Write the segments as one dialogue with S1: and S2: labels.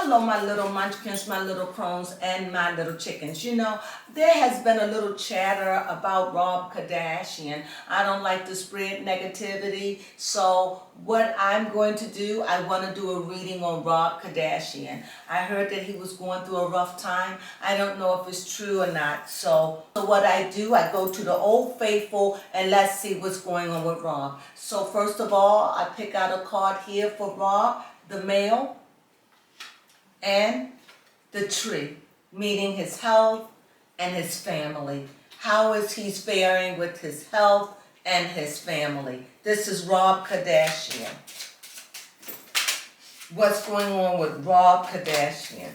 S1: Hello, my little munchkins, my little crones, and my little chickens. You know, there has been a little chatter about Rob Kardashian. I don't like to spread negativity, so what I'm going to do, I want to do a reading on Rob Kardashian. I heard that he was going through a rough time. I don't know if it's true or not. So what I do, I go to the Old Faithful and let's see what's going on with Rob. So first of all, I pick out a card here for Rob, the male, and the tree, meaning his health and his family. How is he faring with his health and his family? This is Rob Kardashian. What's going on with Rob Kardashian?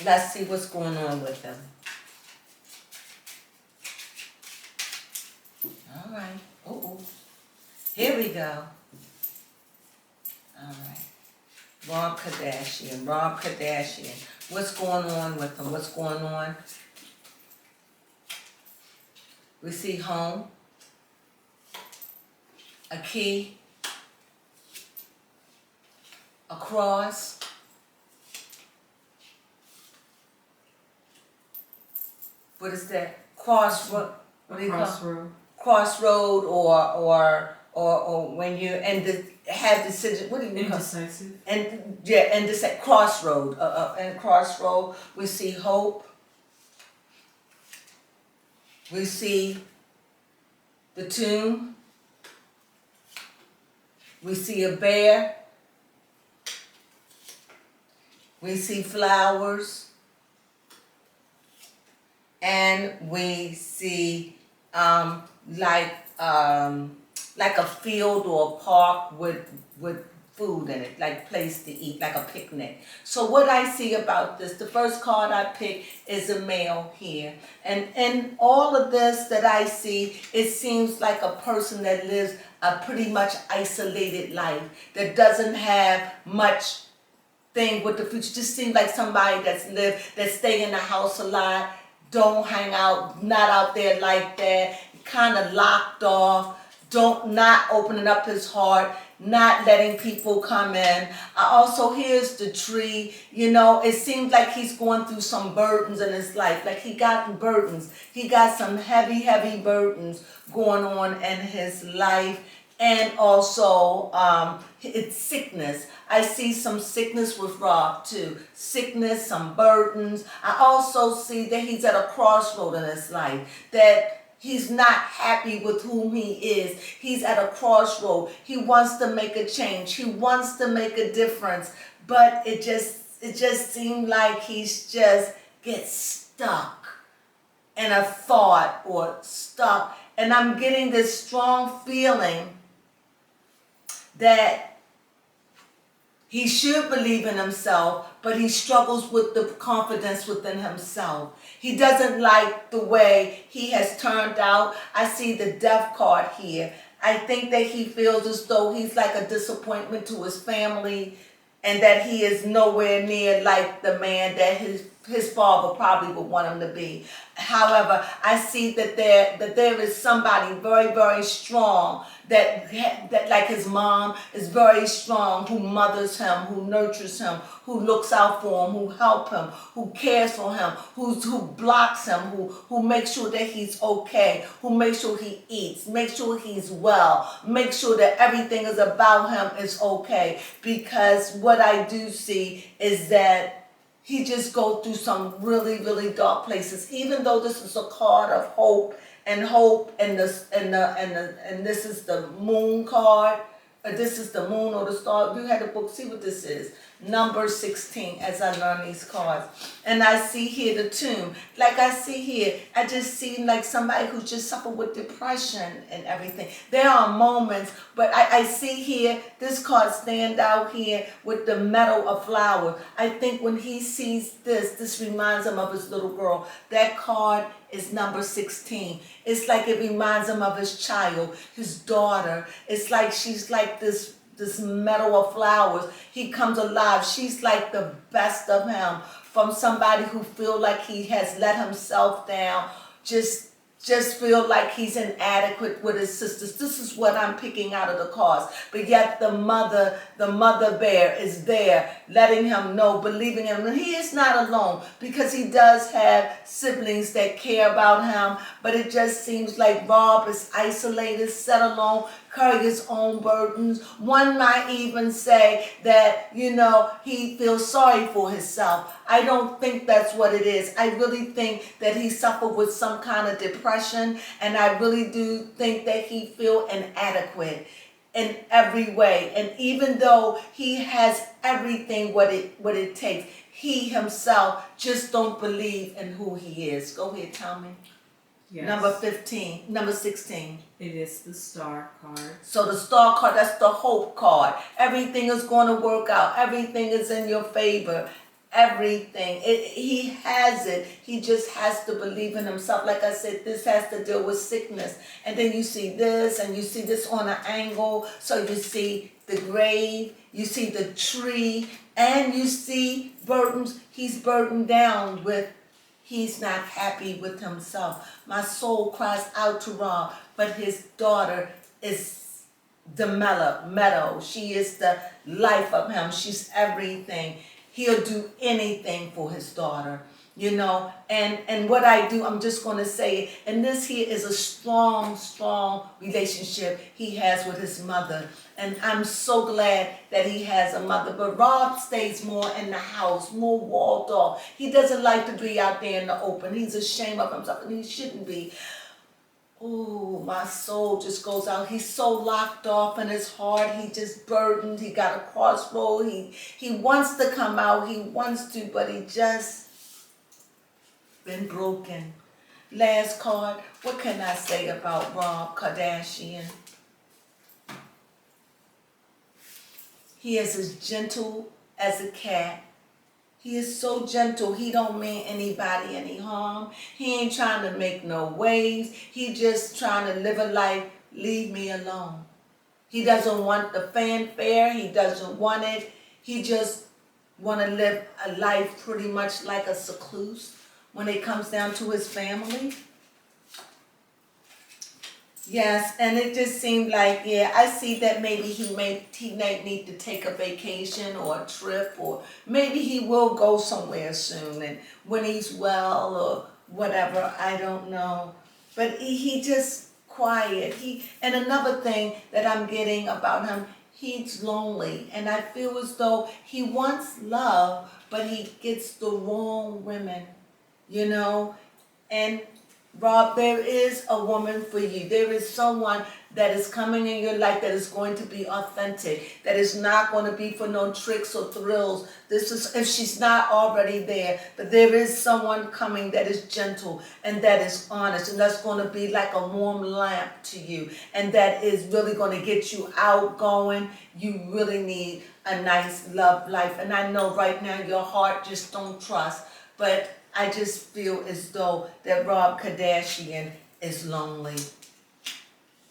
S1: Let's see what's going on with him. All right. Uh-oh. Here we go. All right. Rob Kardashian. Rob Kardashian. What's going on with him? What's going on? We see home, a key, a cross, what is that? Crossroad. What do you call it? Crossroad or when you have decision. What do you call it?
S2: Indecisive.
S1: And yeah, and this at crossroad. And crossroad, we see hope. We see the tomb. We see a bear. We see flowers. And we see like a field or a park with food in it, like place to eat, like a picnic. So what I see about this, the first card I pick is a male here. And in all of this that I see, it seems like a person that lives a pretty much isolated life, that doesn't have much thing with the future. Just seems like somebody that stay in the house a lot, don't hang out, not out there like that, kind of locked off, not opening up his heart, not letting people come in. I also, here's the tree. You know, it seems like he's going through some burdens in his life. Like he got burdens. He got some heavy burdens going on in his life. And also, it's sickness. I see some sickness with Rob too. Sickness, some burdens. I also see that he's at a crossroad in his life. That he's not happy with whom he is. He's at a crossroad. He wants to make a change. He wants to make a difference. But it just seems like he's just gets stuck in a thought or stuck. And I'm getting this strong feeling that he should believe in himself, but he struggles with the confidence within himself. He doesn't like the way he has turned out. I see the death card here. I think that he feels as though he's like a disappointment to his family and that he is nowhere near like the man that his father probably would want him to be. However, I see that there is somebody very strong that like his mom is very strong, who mothers him, who nurtures him, who looks out for him, who helps him, who cares for him, who blocks him, who makes sure that he's okay, who makes sure he eats, makes sure he's well, makes sure that everything is about him is okay. Because what I do see is that he just go through some really dark places. Even though this is a card of hope, and this is the moon card. This is the moon or the star. If you had the book, see what this is. Number 16, as I learn these cards. And I see here the tomb. Like I see here, I just see like somebody who just suffered with depression and everything. There are moments, but I see here, this card stand out here with the meadow of flowers. I think when he sees this reminds him of his little girl. That card is number 16. It's like it reminds him of his child, his daughter. It's like she's like this meadow of flowers. He comes alive. She's like the best of him, from somebody who feel like he has let himself down, just just feel like he's inadequate with his sisters. This is what I'm picking out of the cards. But yet the mother bear is there, letting him know, believing him. And he is not alone, because he does have siblings that care about him. But it just seems like Rob is isolated, set alone, carry his own burdens. One might even say that, he feels sorry for himself. I don't think that's what it is. I really think that he suffered with some kind of depression, and I really do think that he feels inadequate in every way. And even though he has everything what it takes, he himself just don't believe in who he is. Go ahead, tell me. Yes. Number 16.
S2: It is the star card.
S1: So the star card, that's the hope card. Everything is going to work out. Everything is in your favor. Everything. He has it. He just has to believe in himself. Like I said, this has to deal with sickness. And then you see this, and you see this on an angle. So you see the grave, you see the tree, and you see burdens. He's burdened down with, he's not happy with himself. My soul cries out to Rob, but his daughter is the meadow. She is the life of him. She's everything. He'll do anything for his daughter, and what I do, I'm just going to say it. And this here is a strong, strong relationship he has with his mother. And I'm so glad that he has a mother. But Rob stays more in the house, more walled off. He doesn't like to be out there in the open. He's ashamed of himself, and he shouldn't be. Oh, my soul just goes out. He's so locked off in his heart. He just burdened. He got a crossroad. He wants to come out. He wants to, but he just been broken. Last card. What can I say about Rob Kardashian? He is as gentle as a cat. He is so gentle. He don't mean anybody any harm. He ain't trying to make no waves. He just trying to live a life. Leave me alone. He doesn't want the fanfare. He doesn't want it. He just want to live a life pretty much like a recluse when it comes down to his family. Yes, and it just seemed like, I see that maybe he might need to take a vacation or a trip, or maybe he will go somewhere soon, and when he's well or whatever, I don't know. But he just quiet. And another thing that I'm getting about him, he's lonely, and I feel as though he wants love, but he gets the wrong women, and Rob, there is a woman for you. There is someone that is coming in your life that is going to be authentic, that is not going to be for no tricks or thrills. This is, if she's not already there, but there is someone coming that is gentle and that is honest, and that's going to be like a warm lamp to you, and that is really going to get you outgoing. You really need a nice love life. And I know right now your heart just don't trust, but I just feel as though that Rob Kardashian is lonely.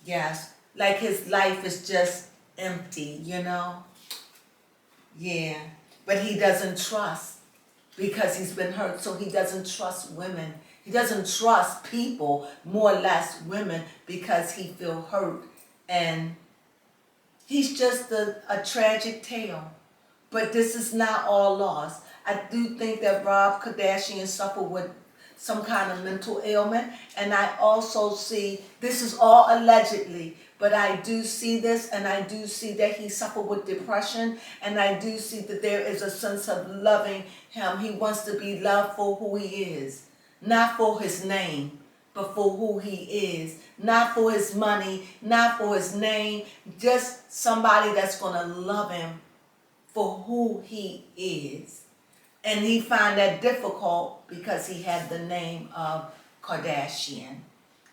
S1: Yes, like his life is just empty, Yeah, but he doesn't trust because he's been hurt, so he doesn't trust women. He doesn't trust people, more or less women, because he feels hurt. And he's just a tragic tale. But this is not all lost. I do think that Rob Kardashian suffered with some kind of mental ailment, and I also see, this is all allegedly, but I do see this, and I do see that he suffered with depression, and I do see that there is a sense of loving him. He wants to be loved for who he is, not for his name, but for who he is, not for his money, not for his name, just somebody that's going to love him for who he is. And he found that difficult because he had the name of Kardashian.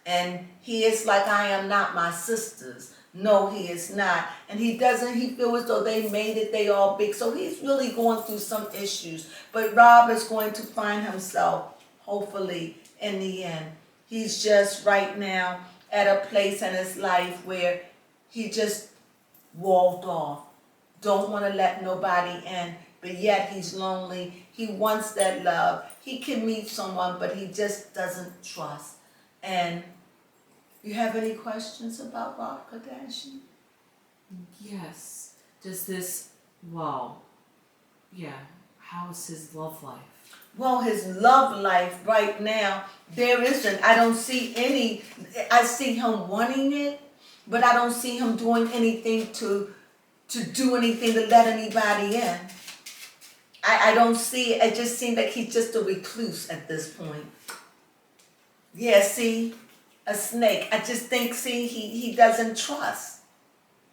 S1: And he is like, I am not my sisters. No, he is not. And he feels as though they made it, they all big. So he's really going through some issues. But Rob is going to find himself, hopefully, in the end. He's just right now at a place in his life where he just walled off. Don't want to let nobody in. But yet he's lonely. He wants that love. He can meet someone, but he just doesn't trust. And You have any questions about Rob Kardashian?
S2: Yes. Does this, well, yeah, how is his love life?
S1: Well, his love life right now, there isn't. I don't see any. I see him wanting it, but I don't see him doing anything to do anything to let anybody in. I don't see it. It just seems like he's just a recluse at this point. Yeah, see, a snake. I just think, see, he doesn't trust.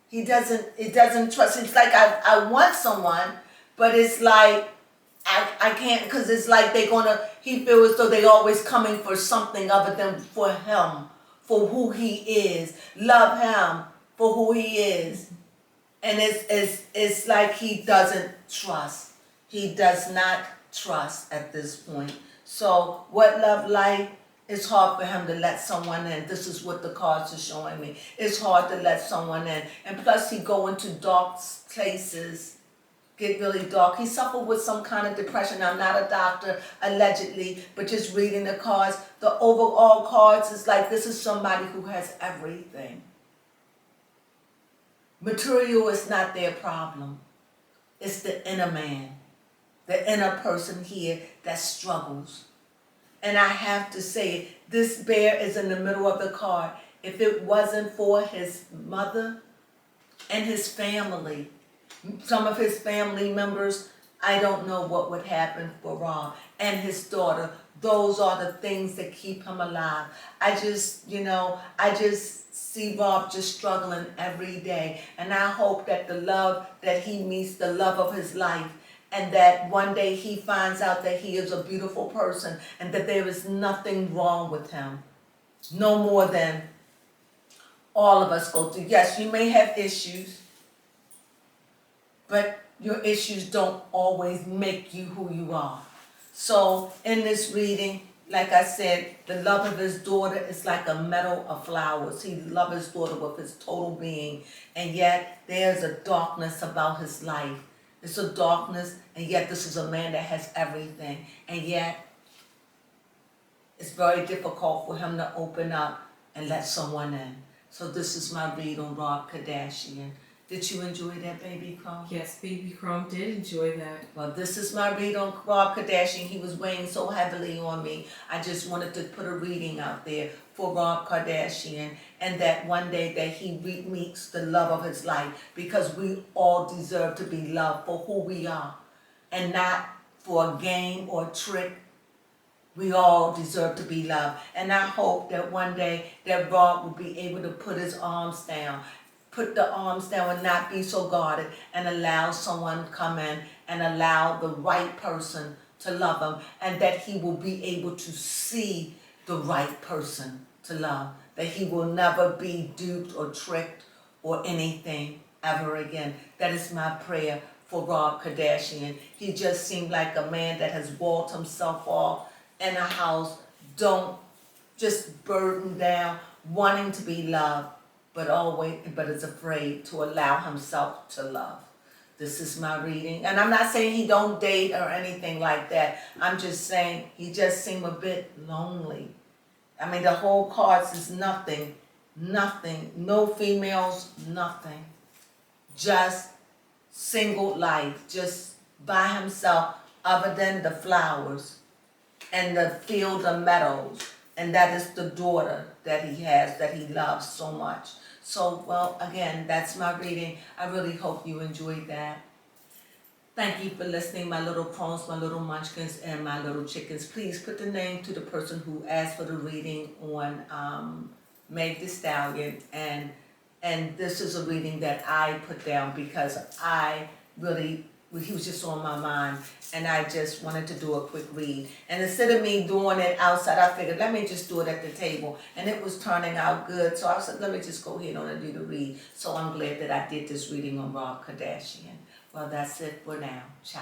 S1: It doesn't trust. It's like I want someone, but it's like I can't, because it's like he feels as though they always coming for something other than for him, for who he is. Love him for who he is. And it's like he doesn't trust. He does not trust at this point. So what love life? It's hard for him to let someone in. This is what the cards are showing me. It's hard to let someone in. And plus he go into dark places, get really dark. He suffered with some kind of depression. I'm not a doctor, allegedly, but just reading the cards, the overall cards is like this is somebody who has everything. Material is not their problem. It's the inner man, the inner person here that struggles. And I have to say, this bear is in the middle of the card. If it wasn't for his mother and his family, some of his family members, I don't know what would happen for Rob and his daughter. Those are the things that keep him alive. I just see Rob just struggling every day. And I hope that the love that he meets, the love of his life, and that one day he finds out that he is a beautiful person and that there is nothing wrong with him. No more than all of us go through. Yes, you may have issues, but your issues don't always make you who you are. So in this reading, like I said, the love of his daughter is like a meadow of flowers. He loves his daughter with his total being, and yet there's a darkness about his life. It's a darkness, and yet this is a man that has everything, and yet it's very difficult for him to open up and let someone in. So this is my read on Rob Kardashian. Did you enjoy that, Baby Crone?
S2: Yes, Baby Crone did enjoy that.
S1: Well, this is my read on Rob Kardashian. He was weighing so heavily on me. I just wanted to put a reading out there for Rob Kardashian, and that one day that he meets the love of his life, because we all deserve to be loved for who we are and not for a game or a trick. We all deserve to be loved. And I hope that one day that Rob will be able to put his arms down, put the arms down and not be so guarded, and allow someone to come in and allow the right person to love him, and that he will be able to see the right person to love, that he will never be duped or tricked or anything ever again. That is my prayer for Rob Kardashian. He just seemed like a man that has walled himself off in a house, just burdened down, wanting to be loved, but is afraid to allow himself to love. This is my reading. And I'm not saying he don't date or anything like that. I'm just saying he just seemed a bit lonely. I mean, the whole cards is nothing. No females, nothing. Just single life, just by himself, other than the flowers and the field of meadows. And that is the daughter that he has, that he loves so much. So, well, again, that's my reading. I really hope you enjoyed that. Thank you for listening, my little prawns, my little munchkins, and my little chickens. Please put the name to the person who asked for the reading on Meg the Stallion. And this is a reading that I put down because he was just on my mind, and I just wanted to do a quick read. And instead of me doing it outside, I figured, let me just do it at the table. And it was turning out good, so I said, let me just go ahead on and do the read. So I'm glad that I did this reading on Rob Kardashian. Well, that's it for now. Ciao.